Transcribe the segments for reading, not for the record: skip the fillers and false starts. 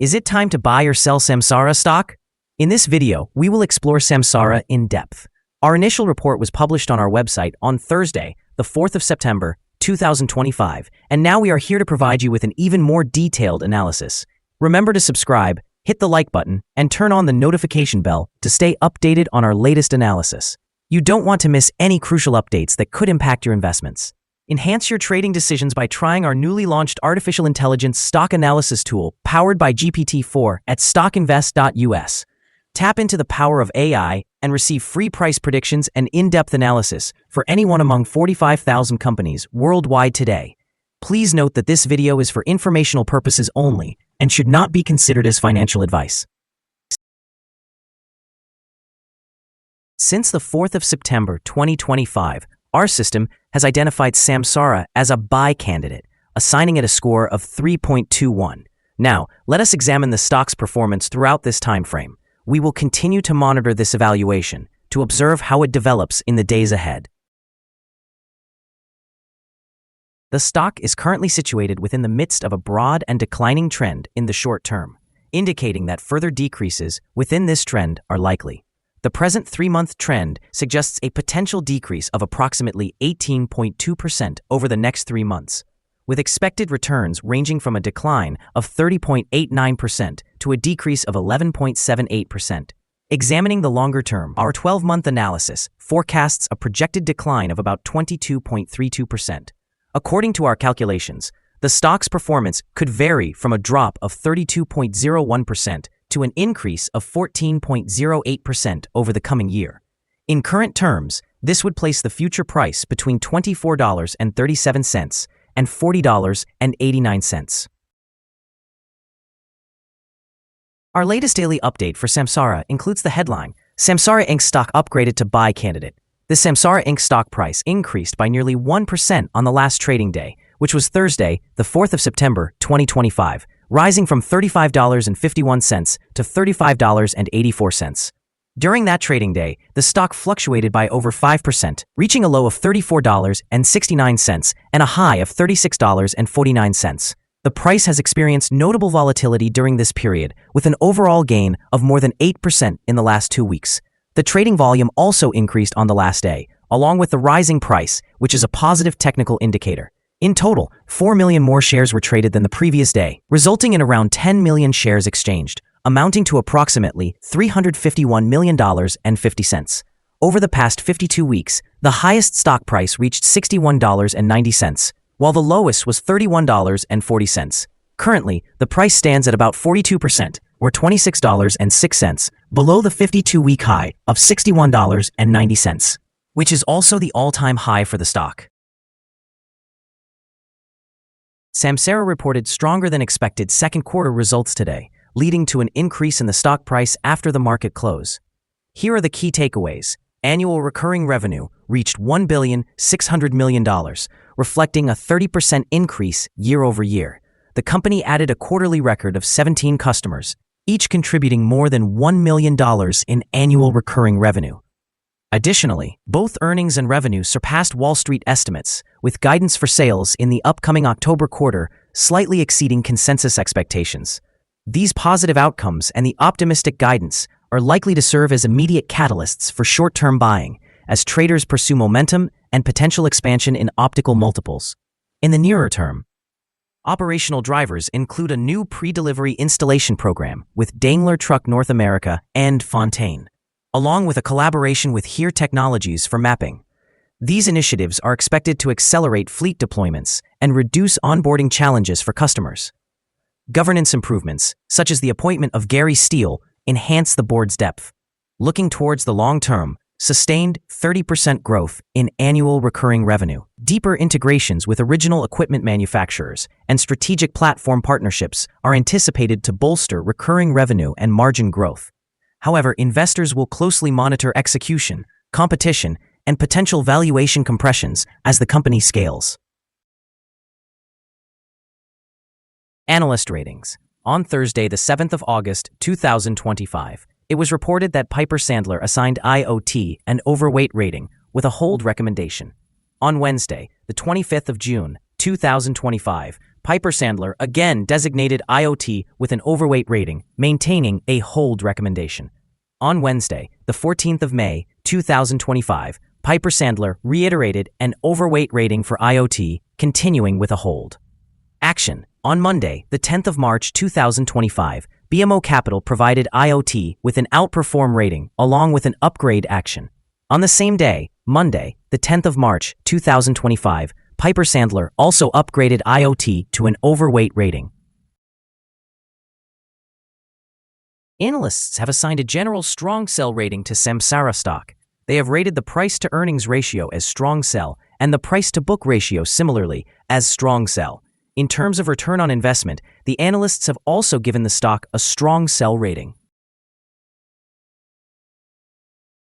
Is it time to buy or sell Samsara stock? In this video, we will explore Samsara in depth. Our initial report was published on our website on Thursday, the 4th of September, 2025, and now we are here to provide you with an even more detailed analysis. Remember to subscribe, hit the like button, and turn on the notification bell to stay updated on our latest analysis. You don't want to miss any crucial updates that could impact your investments. Enhance your trading decisions by trying our newly launched artificial intelligence stock analysis tool powered by GPT-4 at StockInvest.us. Tap into the power of AI and receive free price predictions and in-depth analysis for anyone among 45,000 companies worldwide today. Please note that this video is for informational purposes only and should not be considered as financial advice. Since the 4th of September 2025, our system has identified Samsara as a buy candidate, assigning it a score of 3.21. Now, let us examine the stock's performance throughout this time frame. We will continue to monitor this evaluation to observe how it develops in the days ahead. The stock is currently situated within the midst of a broad and declining trend in the short term, indicating that further decreases within this trend are likely. The present 3-month trend suggests a potential decrease of approximately 18.2% over the next 3 months, with expected returns ranging from a decline of 30.89% to a decrease of 11.78%. Examining the longer term, our 12-month analysis forecasts a projected decline of about 22.32%. According to our calculations, the stock's performance could vary from a drop of 32.01% to an increase of 14.08% over the coming year. In current terms, this would place the future price between $24.37 and $40.89. Our latest daily update for Samsara includes the headline, Samsara Inc. stock upgraded to buy candidate. The Samsara Inc. stock price increased by nearly 1% on the last trading day, which was Thursday, the 4th of September, 2025, rising from $35.51 to $35.84. During that trading day, the stock fluctuated by over 5%, reaching a low of $34.69 and a high of $36.49. The price has experienced notable volatility during this period, with an overall gain of more than 8% in the last 2 weeks. The trading volume also increased on the last day, along with the rising price, which is a positive technical indicator. In total, 4 million more shares were traded than the previous day, resulting in around 10 million shares exchanged, amounting to approximately $351 million and 50 cents. Over the past 52 weeks, the highest stock price reached $61.90, while the lowest was $31.40. Currently, the price stands at about 42%, or $26.06, below the 52-week high of $61.90, which is also the all-time high for the stock. Samsara reported stronger than expected second quarter results today, leading to an increase in the stock price after the market close. Here are the key takeaways. Annual recurring revenue reached $1.6 billion, reflecting a 30% increase year over year. The company added a quarterly record of 17 customers, each contributing more than $1 million in annual recurring revenue. Additionally, both earnings and revenue surpassed Wall Street estimates, with guidance for sales in the upcoming October quarter slightly exceeding consensus expectations. These positive outcomes and the optimistic guidance are likely to serve as immediate catalysts for short-term buying, as traders pursue momentum and potential expansion in optical multiples. In the nearer term, operational drivers include a new pre-delivery installation program with Daimler Truck North America and Fontaine, along with a collaboration with HERE Technologies for mapping. These initiatives are expected to accelerate fleet deployments and reduce onboarding challenges for customers. Governance improvements, such as the appointment of Gary Steele, enhance the board's depth. Looking towards the long term, sustained 30% growth in annual recurring revenue, deeper integrations with original equipment manufacturers, and strategic platform partnerships are anticipated to bolster recurring revenue and margin growth. However, investors will closely monitor execution, competition, and potential valuation compressions as the company scales. Analyst ratings. On Thursday, the 7th of August, 2025, it was reported that Piper Sandler assigned IOT an overweight rating with a hold recommendation. On Wednesday, the 25th of June, 2025, Piper Sandler again designated IOT with an overweight rating, maintaining a hold recommendation. On Wednesday, the 14th of May, 2025, Piper Sandler reiterated an overweight rating for IOT, continuing with a hold. Action. On Monday, the 10th of March 2025, BMO Capital provided IOT with an outperform rating along with an upgrade action. On the same day, Monday, the 10th of March 2025, Piper Sandler also upgraded IOT to an overweight rating. Analysts have assigned a general strong sell rating to Samsara stock. They have rated the price-to-earnings ratio as strong sell and the price-to-book ratio similarly as strong sell. In terms of return on investment, the analysts have also given the stock a strong sell rating.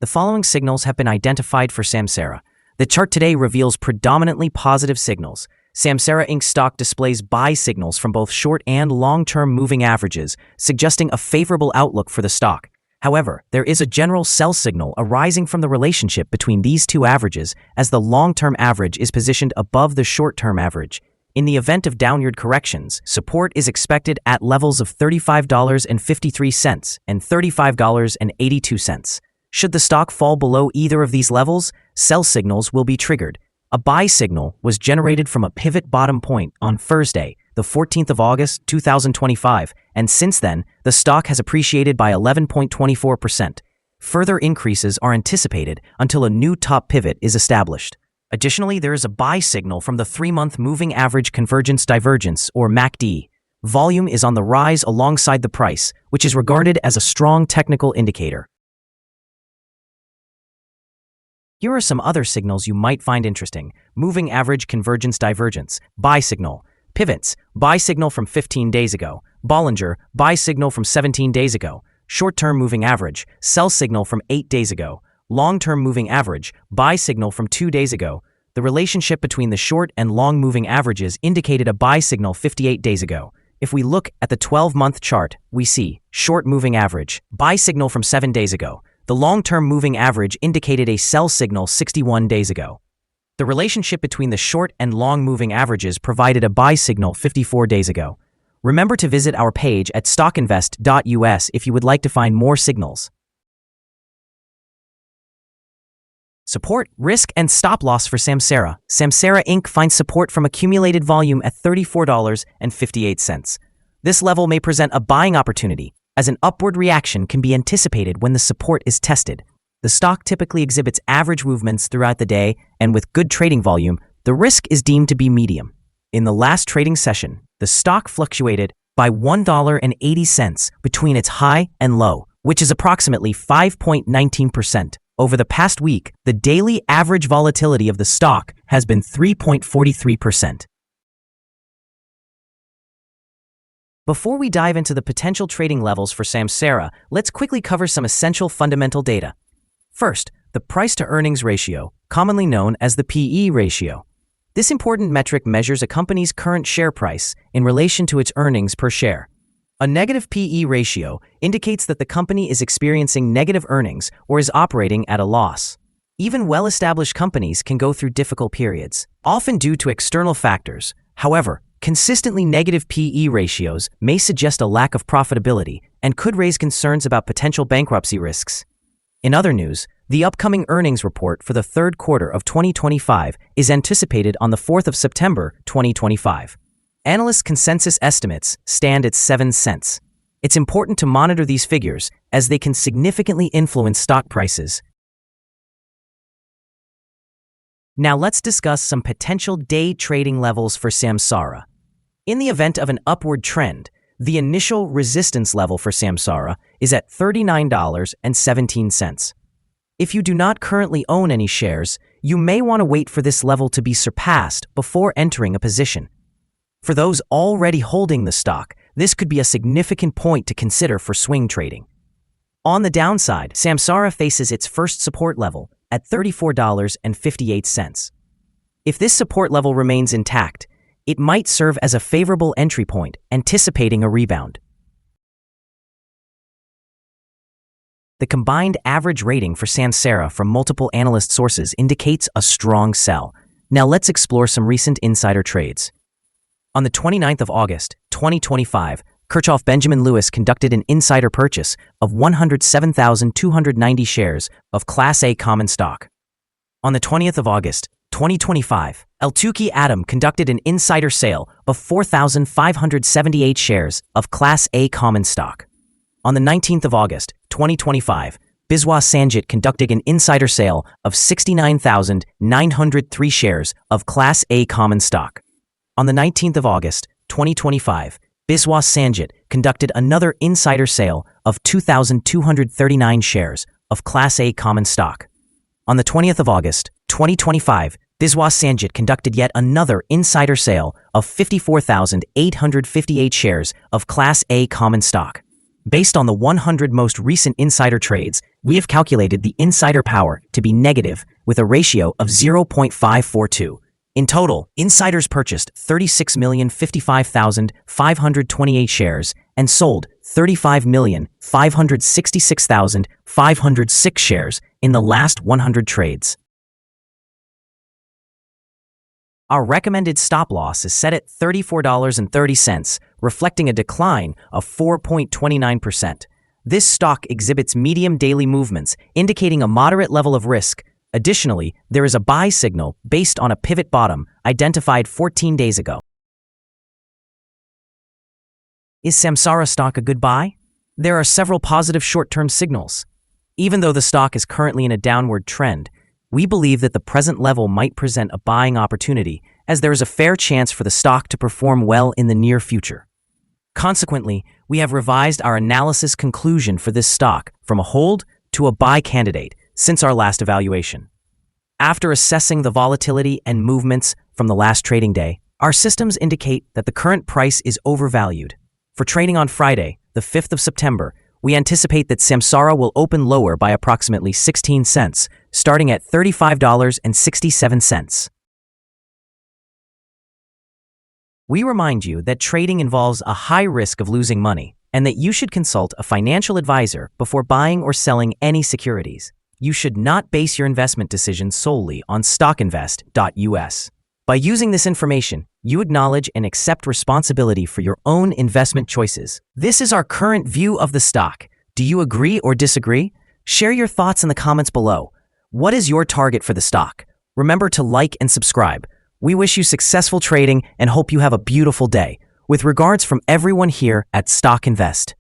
The following signals have been identified for Samsara. The chart today reveals predominantly positive signals. Samsara Inc. stock displays buy signals from both short and long-term moving averages, suggesting a favorable outlook for the stock. However, there is a general sell signal arising from the relationship between these two averages as the long-term average is positioned above the short-term average. In the event of downward corrections, support is expected at levels of $35.53 and $35.82. Should the stock fall below either of these levels, sell signals will be triggered. A buy signal was generated from a pivot bottom point on Thursday, the 14th of August 2025, and since then, the stock has appreciated by 11.24%. Further increases are anticipated until a new top pivot is established. Additionally, there is a buy signal from the 3-month Moving Average Convergence Divergence, or MACD. Volume is on the rise alongside the price, which is regarded as a strong technical indicator. Here are some other signals you might find interesting. Moving Average Convergence Divergence, buy signal. Pivots, buy signal from 15 days ago. Bollinger, buy signal from 17 days ago. Short-term moving average, sell signal from 8 days ago. Long-term moving average, buy signal from 2 days ago. The relationship between the short and long moving averages indicated a buy signal 58 days ago. If we look at the 12-month chart, we see short moving average, buy signal from 7 days ago. The long-term moving average indicated a sell signal 61 days ago. The relationship between the short and long moving averages provided a buy signal 54 days ago. Remember to visit our page at StockInvest.us if you would like to find more signals. Support, risk, and stop loss for Samsara. Samsara Inc. finds support from accumulated volume at $34.58. This level may present a buying opportunity, as an upward reaction can be anticipated when the support is tested. The stock typically exhibits average movements throughout the day, and with good trading volume, the risk is deemed to be medium. In the last trading session, the stock fluctuated by $1.80 between its high and low, which is approximately 5.19%. Over the past week, the daily average volatility of the stock has been 3.43%. Before we dive into the potential trading levels for Samsara, let's quickly cover some essential fundamental data. First, the price-to-earnings ratio, commonly known as the PE ratio. This important metric measures a company's current share price in relation to its earnings per share. A negative PE ratio indicates that the company is experiencing negative earnings or is operating at a loss. Even well-established companies can go through difficult periods, often due to external factors. However, consistently negative PE ratios may suggest a lack of profitability and could raise concerns about potential bankruptcy risks. In other news, the upcoming earnings report for the third quarter of 2025 is anticipated on the 4th of September 2025. Analyst consensus estimates stand at 7 cents. It's important to monitor these figures as they can significantly influence stock prices. Now let's discuss some potential day trading levels for Samsara. In the event of an upward trend, the initial resistance level for Samsara is at $39.17. If you do not currently own any shares, you may want to wait for this level to be surpassed before entering a position. For those already holding the stock, this could be a significant point to consider for swing trading. On the downside, Samsara faces its first support level at $34.58. If this support level remains intact, it might serve as a favorable entry point, anticipating a rebound. The combined average rating for Samsara from multiple analyst sources indicates a strong sell. Now let's explore some recent insider trades. On the 29th of August, 2025, Kirchhoff Benjamin Lewis conducted an insider purchase of 107,290 shares of Class A common stock. On the 20th of August, 2025, El-Tuki Adam conducted an insider sale of 4,578 shares of Class A common stock. On the 19th of August, 2025, Biswas Sanjit conducted an insider sale of 69,903 shares of Class A common stock. On the 19th of August, 2025, Biswas Sanjit conducted another insider sale of 2,239 shares of Class A common stock. On the 20th of August, 2025, Biswas Sanjit conducted yet another insider sale of 54,858 shares of Class A common stock. Based on the 100 most recent insider trades, we have calculated the insider power to be negative with a ratio of 0.542. In total, insiders purchased 36,055,528 shares and sold 35,566,506 shares in the last 100 trades. Our recommended stop loss is set at $34.30, reflecting a decline of 4.29%. This stock exhibits medium daily movements, indicating a moderate level of risk. Additionally, there is a buy signal based on a pivot bottom identified 14 days ago. Is Samsara stock a good buy? There are several positive short-term signals. Even though the stock is currently in a downward trend, we believe that the present level might present a buying opportunity, as there is a fair chance for the stock to perform well in the near future. Consequently, we have revised our analysis conclusion for this stock from a hold to a buy candidate since our last evaluation. After assessing the volatility and movements from the last trading day, our systems indicate that the current price is overvalued. For trading on Friday, the 5th of September, we anticipate that Samsara will open lower by approximately 16 cents, starting at $35.67. We remind you that trading involves a high risk of losing money, and that you should consult a financial advisor before buying or selling any securities. You should not base your investment decisions solely on StockInvest.us. By using this information, you acknowledge and accept responsibility for your own investment choices. This is our current view of the stock. Do you agree or disagree? Share your thoughts in the comments below. What is your target for the stock? Remember to like and subscribe. We wish you successful trading and hope you have a beautiful day. With regards from everyone here at Stock Invest.